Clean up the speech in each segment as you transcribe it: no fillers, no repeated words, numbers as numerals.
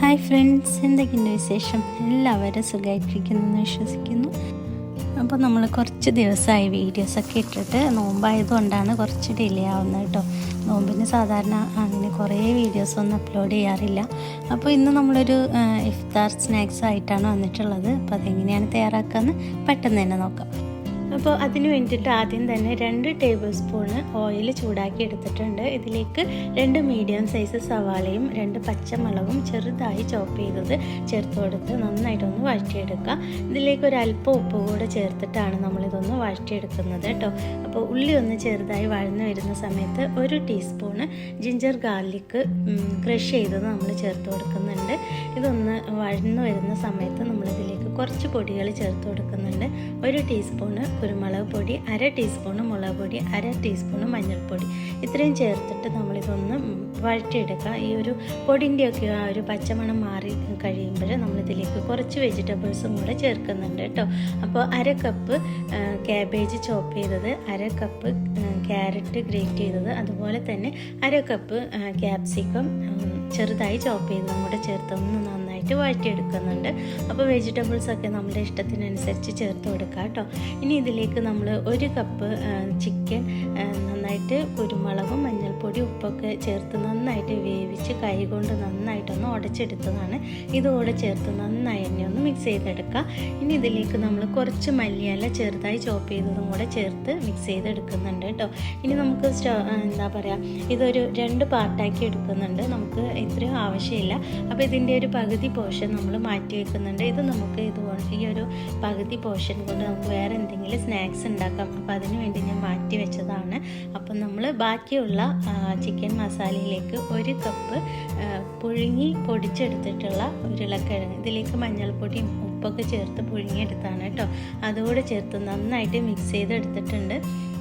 Hi friends, എന്തൊക്കെയുണ്ട് വിശേഷം? എല്ലാവരും സുഖമായിട്ടിരിക്കുന്നെന്ന് വിശ്വസിക്കുന്നു. അപ്പോൾ നമ്മൾ കുറച്ച് ദിവസമായി വീഡിയോസൊക്കെ ഇട്ടിട്ട് നോമ്പായതുകൊണ്ടാണ് കുറച്ച് ഡിലേ ആവുന്നത് കേട്ടോ. നോമ്പിന് സാധാരണ അങ്ങനെ കുറേ വീഡിയോസൊന്നും അപ്ലോഡ് ചെയ്യാറില്ല. അപ്പോൾ ഇന്ന് നമ്മളൊരു ഇഫ്താർ സ്നാക്സ് ആയിട്ടാണ് വന്നിട്ടുള്ളത്. അപ്പോൾ അതെങ്ങനെയാണ് തയ്യാറാക്കാമെന്ന് പെട്ടെന്ന് തന്നെ നോക്കാം. അപ്പോൾ അതിന് വേണ്ടിയിട്ട് ആദ്യം തന്നെ 2 ടേബിൾ സ്പൂണ് ഓയിൽ ചൂടാക്കി എടുത്തിട്ടുണ്ട്. ഇതിലേക്ക് 2 മീഡിയം സൈസ് സവാളയും 2 പച്ചമുളകും ചെറുതായി ചോപ്പ് ചെയ്തത് ചേർത്ത് കൊടുത്ത് നന്നായിട്ടൊന്ന് വഴറ്റിയെടുക്കുക. ഇതിലേക്ക് ഒരല്പം ഉപ്പ് കൂടെ ചേർത്തിട്ടാണ് നമ്മളിതൊന്ന് വഴറ്റിയെടുക്കുന്നത് കേട്ടോ. അപ്പോൾ ഉള്ളി ഒന്ന് ചെറുതായി വഴന്നു വരുന്ന സമയത്ത് 1 ടീസ്പൂണ് ജിഞ്ചർ ഗാർലിക്ക് ക്രഷ് ചെയ്തത് നമ്മൾ ചേർത്ത് കൊടുക്കുന്നുണ്ട്. ഇതൊന്ന് വഴന്നു വരുന്ന സമയത്ത് നമ്മളിതിലേക്ക് കുറച്ച് പൊടികൾ ചേർത്ത് കൊടുക്കുന്നുണ്ട്. 1 ടീസ്പൂണ് കുരുമുളക് പൊടി, 1/2 ടീസ്പൂണ് മുളക് പൊടി, 1/2 ടീസ്പൂണ് മഞ്ഞൾപ്പൊടി, ഇത്രയും ചേർത്തിട്ട് നമ്മളിതൊന്ന് വഴറ്റിയെടുക്കുക. ഈ ഒരു പൊടിൻ്റെയൊക്കെ ആ ഒരു പച്ചമണം മാറി കഴിയുമ്പോൾ നമ്മളിതിലേക്ക് കുറച്ച് വെജിറ്റബിൾസും കൂടെ ചേർക്കുന്നുണ്ട് കേട്ടോ. അപ്പോൾ 1/2 കപ്പ് ക്യാബേജ് ചോപ്പ് ചെയ്തത്, 1/2 കപ്പ് ക്യാരറ്റ് ഗ്രേറ്റ് ചെയ്തത്, അതുപോലെ തന്നെ 1/2 കപ്പ് ക്യാപ്സിക്കം ചെറുതായി ചോപ്പ് ചെയ്തതും കൂടെ ചേർത്തൊന്ന് നന്നായിട്ട് വഴറ്റിയെടുക്കുന്നുണ്ട്. അപ്പോൾ വെജിറ്റബിൾസൊക്കെ നമ്മുടെ ഇഷ്ടത്തിനനുസരിച്ച് ചേർത്ത് കൊടുക്കുക കേട്ടോ. ഇനി ഇതിലേക്ക് നമ്മൾ 1 കപ്പ് ചിക്കൻ നന്നായിട്ട് കുരുമുളകും മഞ്ഞൾപ്പൊടി ഉപ്പൊക്കെ ചേർത്ത് നന്നായിട്ട് വേവിച്ച് കൈകൊണ്ട് നന്നായിട്ടൊന്ന് ഉടച്ചെടുത്തതാണ്. ഇതോടെ ചേർത്ത് നന്നായി തന്നെ ഒന്ന് മിക്സ് ചെയ്തെടുക്കുക. ഇനി ഇതിലേക്ക് നമ്മൾ കുറച്ച് മല്ലിയില ചെറുതായി ചോപ്പ് ചെയ്തതും കൂടെ ചേർത്ത് മിക്സ് ചെയ്തെടുക്കുന്നുണ്ട് കേട്ടോ. ഇനി നമുക്ക് എന്താ പറയുക, ഇതൊരു 2 പാർട്ടാക്കി എടുക്കുന്നുണ്ട്. നമുക്ക് ഇത്രയും ആവശ്യമില്ല. അപ്പോൾ ഇതിൻ്റെ ഒരു പകുതി പോർഷൻ നമ്മൾ മാറ്റി വെക്കുന്നുണ്ട്. ഇത് നമുക്ക് ഈ ഒരു പകുതി പോർഷൻ കൊണ്ട് നമുക്ക് വേറെ എന്തെങ്കിലും സ്നാക്സ് ഉണ്ടാക്കാം. അപ്പോൾ അതിന് വേണ്ടി ഞാൻ മാറ്റി വെച്ചതാണ്. അപ്പം നമ്മൾ ബാക്കിയുള്ള ചിക്കൻ മസാലയിലേക്ക് 1 കപ്പ് പൊടിച്ചെടുത്തിട്ടുള്ള ഉരുളക്കിഴങ്ങ്, ഇതിലേക്ക് മഞ്ഞൾപ്പൊടിയും ഉപ്പൊക്കെ ചേർത്ത് പുഴുങ്ങിയെടുത്താണ് കേട്ടോ. അതുകൂടെ ചേർത്ത് നന്നായിട്ട് മിക്സ് ചെയ്തെടുത്തിട്ടുണ്ട്.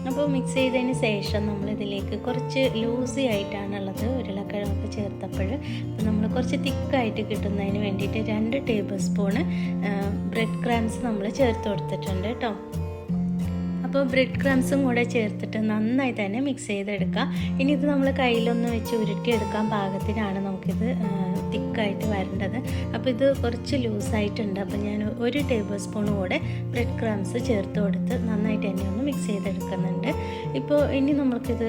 അപ്പോൾ മിക്സ് ചെയ്തതിന് ശേഷം നമ്മളിതിലേക്ക് കുറച്ച് ലൂസി ആയിട്ടാണുള്ളത് ഉരുളക്കിഴങ്ങൊക്കെ ചേർത്തപ്പോൾ. അപ്പോൾ നമ്മൾ കുറച്ച് തിക്കായിട്ട് കിട്ടുന്നതിന് വേണ്ടിയിട്ട് 2 ടേബിൾ സ്പൂണ് ബ്രെഡ് ക്രംസ് നമ്മൾ ചേർത്ത് കൊടുത്തിട്ടുണ്ട് കേട്ടോ. അപ്പോൾ ബ്രെഡ് ക്രംസും കൂടെ ചേർത്തിട്ട് നന്നായി തന്നെ മിക്സ് ചെയ്തെടുക്കുക. ഇനി ഇത് നമ്മൾ കയ്യിലൊന്ന് വെച്ച് ഉരുട്ടിയെടുക്കാൻ പാകത്തിനാണ് നമുക്കിത് തിക്കായിട്ട് വരേണ്ടത്. അപ്പോൾ ഇത് കുറച്ച് ലൂസായിട്ടുണ്ട്. അപ്പോൾ ഞാൻ 1 ടേബിൾ സ്പൂൺ കൂടെ ബ്രെഡ് ക്രംസ് ചേർത്ത് കൊടുത്ത് നന്നായിട്ട് തന്നെ ഒന്ന് മിക്സ് ചെയ്തെടുക്കുന്നുണ്ട്. ഇപ്പോൾ ഇനി നമുക്കിത്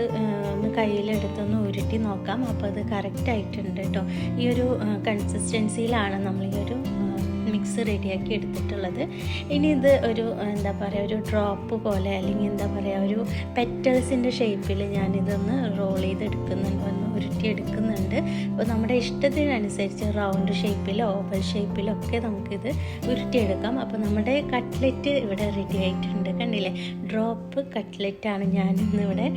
ഒന്ന് കയ്യിലെടുത്തൊന്ന് ഉരുട്ടി നോക്കാം. അപ്പോൾ അത് കറക്റ്റായിട്ടുണ്ട് കേട്ടോ. ഈ ഒരു കൺസിസ്റ്റൻസിയിലാണ് നമ്മൾ ഈ ഒരു മിക്സ് റെഡിയാക്കി എടുത്തിട്ടുള്ളത്. ഇനി ഇത് ഒരു എന്താ പറയുക, ഒരു ഡ്രോപ്പ് പോലെ അല്ലെങ്കിൽ എന്താ പറയുക, ഒരു പെറ്റൽസിൻ്റെ ഷേപ്പിൽ ഞാനിതൊന്ന് റോൾ ചെയ്തെടുക്കുന്നുണ്ട്, ഒന്ന് ഉരുട്ടിയെടുക്കുന്നുണ്ട്. അപ്പോൾ നമ്മുടെ ഇഷ്ടത്തിനനുസരിച്ച് റൗണ്ട് ഷേപ്പിലോ ഓവൽ ഷേപ്പിലോ ഒക്കെ നമുക്കിത് ഉരുട്ടിയെടുക്കാം. അപ്പോൾ നമ്മുടെ കട്ട്ലറ്റ് ഇവിടെ റെഡി ആയിട്ടുണ്ട്. കണ്ടില്ലേ, ഡ്രോപ്പ് കട്ട്ലറ്റാണ് ഞാനിന്നിവിടെ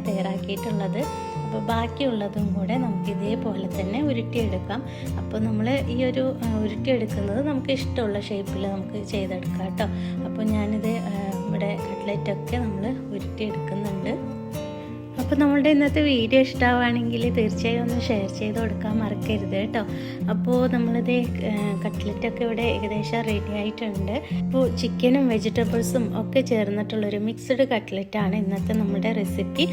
തയ്യാറാക്കിയിട്ടുള്ളത്. അപ്പോൾ ബാക്കിയുള്ളതും കൂടെ നമുക്ക് ഇതേപോലെ തന്നെ ഉരുട്ടിയെടുക്കാം. അപ്പോൾ നമ്മൾ ഈ ഒരു ഉരുട്ടിയെടുക്കുന്നത് നമുക്ക് ഇഷ്ടമുള്ള ഷേപ്പിൽ നമുക്ക് ചെയ്തെടുക്കാം കേട്ടോ. അപ്പോൾ ഞാനിത് ഇവിടെ കട്ട്ലറ്റൊക്കെ നമ്മൾ ഉരുട്ടിയെടുക്കുന്നുണ്ട്. അപ്പോൾ നമ്മളുടെ ഇന്നത്തെ വീഡിയോ ഇഷ്ടമാവുകയാണെങ്കിൽ തീർച്ചയായും ഒന്ന് ഷെയർ ചെയ്ത് കൊടുക്കാൻ മറക്കരുത് കേട്ടോ. അപ്പോൾ നമ്മളിത് കട്ട്ലറ്റൊക്കെ ഇവിടെ ഏകദേശം റെഡി ആയിട്ടുണ്ട്. അപ്പോൾ ചിക്കനും വെജിറ്റബിൾസും ഒക്കെ ചേർന്നിട്ടുള്ളൊരു മിക്സ്ഡ് കട്ട്ലറ്റാണ് ഇന്നത്തെ നമ്മുടെ റെസിപ്പി.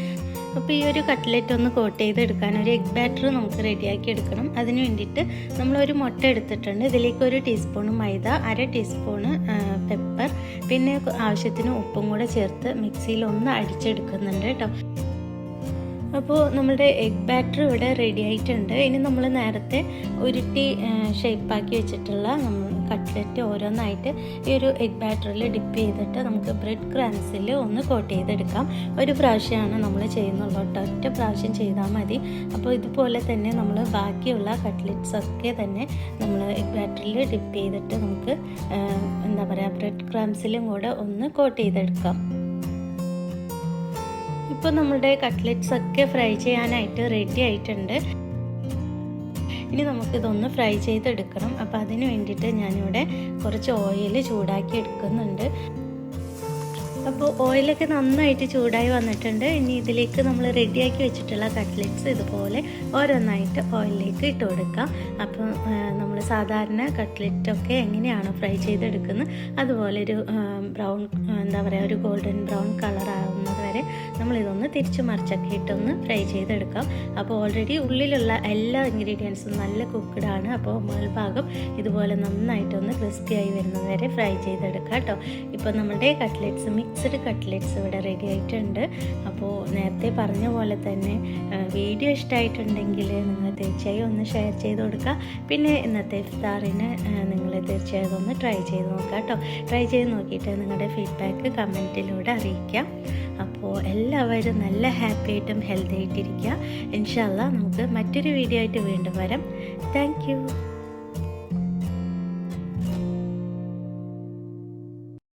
അപ്പോൾ ഈ ഒരു കട്ട്ലറ്റ് ഒന്ന് കോട്ട് ചെയ്തെടുക്കാൻ ഒരു എഗ് ബാറ്റർ നമുക്ക് റെഡിയാക്കി എടുക്കണം. അതിന് വേണ്ടിയിട്ട് നമ്മളൊരു മുട്ട എടുത്തിട്ടുണ്ട്. ഇതിലേക്ക് 1 ടീസ്പൂണ് മൈദ, 1/2 ടീസ്പൂണ് പെപ്പർ, പിന്നെ ആവശ്യത്തിന് ഉപ്പും കൂടെ ചേർത്ത് മിക്സിയിൽ ഒന്ന് അടിച്ചെടുക്കുന്നുണ്ട് കേട്ടോ. അപ്പോൾ നമ്മുടെ എഗ് ബാറ്റർ ഇവിടെ റെഡി ആയിട്ടുണ്ട്. ഇനി നമ്മൾ നേരത്തെ ഉരുട്ടി ഷേപ്പാക്കി വെച്ചിട്ടുള്ള കട്ട്ലറ്റ് ഓരോന്നായിട്ട് ഈ ഒരു എഗ് ബാറ്ററിൽ ഡിപ്പ് ചെയ്തിട്ട് നമുക്ക് ബ്രെഡ് ക്രംസിൽ ഒന്ന് കോട്ട് ചെയ്തെടുക്കാം. 1 പ്രാവശ്യമാണ് നമ്മൾ ചെയ്യുന്നുള്ളൂ കേട്ടോ, ഒറ്റ പ്രാവശ്യം ചെയ്താൽ മതി. അപ്പോൾ ഇതുപോലെ തന്നെ നമ്മൾ ബാക്കിയുള്ള കട്ട്ലറ്റ്സൊക്കെ തന്നെ നമ്മൾ എഗ് ബാറ്ററിൽ ഡിപ്പ് ചെയ്തിട്ട് നമുക്ക് എന്താ പറയുക, ബ്രെഡ് ക്രംസിലും കൂടെ ഒന്ന് കോട്ട് ചെയ്തെടുക്കാം. ഇപ്പോൾ നമ്മളുടെ കട്ട്ലറ്റ്സൊക്കെ ഫ്രൈ ചെയ്യാനായിട്ട് റെഡി ആയിട്ടുണ്ട്. ഇനി നമുക്കിതൊന്ന് ഫ്രൈ ചെയ്തെടുക്കണം. അപ്പോൾ അതിന് വേണ്ടിയിട്ട് ഞാനിവിടെ കുറച്ച് ഓയിൽ ചൂടാക്കി എടുക്കുന്നുണ്ട്. അപ്പോൾ ഓയിലൊക്കെ നന്നായിട്ട് ചൂടായി വന്നിട്ടുണ്ട്. ഇനി ഇതിലേക്ക് നമ്മൾ റെഡിയാക്കി വെച്ചിട്ടുള്ള കട്ട്ലറ്റ്സ് ഇതുപോലെ ഓരോന്നായിട്ട് ഓയിലിലേക്ക് ഇട്ട് കൊടുക്കാം. അപ്പോൾ നമ്മൾ സാധാരണ കട്ട്ലറ്റൊക്കെ എങ്ങനെയാണ് ഫ്രൈ ചെയ്തെടുക്കുന്നത് അതുപോലെ ഒരു ബ്രൗൺ എന്താ പറയുക, ഒരു ഗോൾഡൻ ബ്രൗൺ കളർ ആവുന്നത് വരെ നമ്മളിതൊന്ന് തിരിച്ച് മറിച്ചൊക്കെ ഇട്ടൊന്ന് ഫ്രൈ ചെയ്തെടുക്കാം. അപ്പോൾ ഓൾറെഡി ഉള്ളിലുള്ള എല്ലാ ഇൻഗ്രീഡിയൻസും നല്ല കുക്ക്ഡാണ്. അപ്പോൾ മുകൾഭാഗം ഇതുപോലെ നന്നായിട്ടൊന്ന് ക്രിസ്പി ആയി വരുന്നത് വരെ ഫ്രൈ ചെയ്തെടുക്കാം കേട്ടോ. ഇപ്പോൾ നമ്മുടെ കട്ട്ലെറ്റ്സ്, മിക്സ്ഡ് കട്ട്ലെറ്റ്സ് ഇവിടെ റെഡി ആയിട്ടുണ്ട്. അപ്പോൾ നേരത്തെ പറഞ്ഞ പോലെ തന്നെ വീഡിയോ ഇഷ്ടമായിട്ടുണ്ടെങ്കിൽ നിങ്ങൾ തീർച്ചയായും ഒന്ന് ഷെയർ ചെയ്ത് കൊടുക്കുക. പിന്നെ ഇന്നത്തെ ഇഫ്താറിന് നിങ്ങൾ തീർച്ചയായും ഒന്ന് ട്രൈ ചെയ്ത് നോക്കുക കേട്ടോ. ട്രൈ ചെയ്ത് നോക്കിയിട്ട് നിങ്ങളുടെ ഫീഡ്ബാക്ക് കമൻറ്റിലൂടെ അറിയിക്കാം. അപ്പോൾ എല്ലാവരും നല്ല ഹാപ്പി ആയിട്ടും ഹെൽത്തി ആയിട്ടിരിക്കുക. ഇൻഷാ അല്ലാഹ് നമുക്ക് മറ്റൊരു വീഡിയോ ആയിട്ട് വീണ്ടും വരാം. Thank you.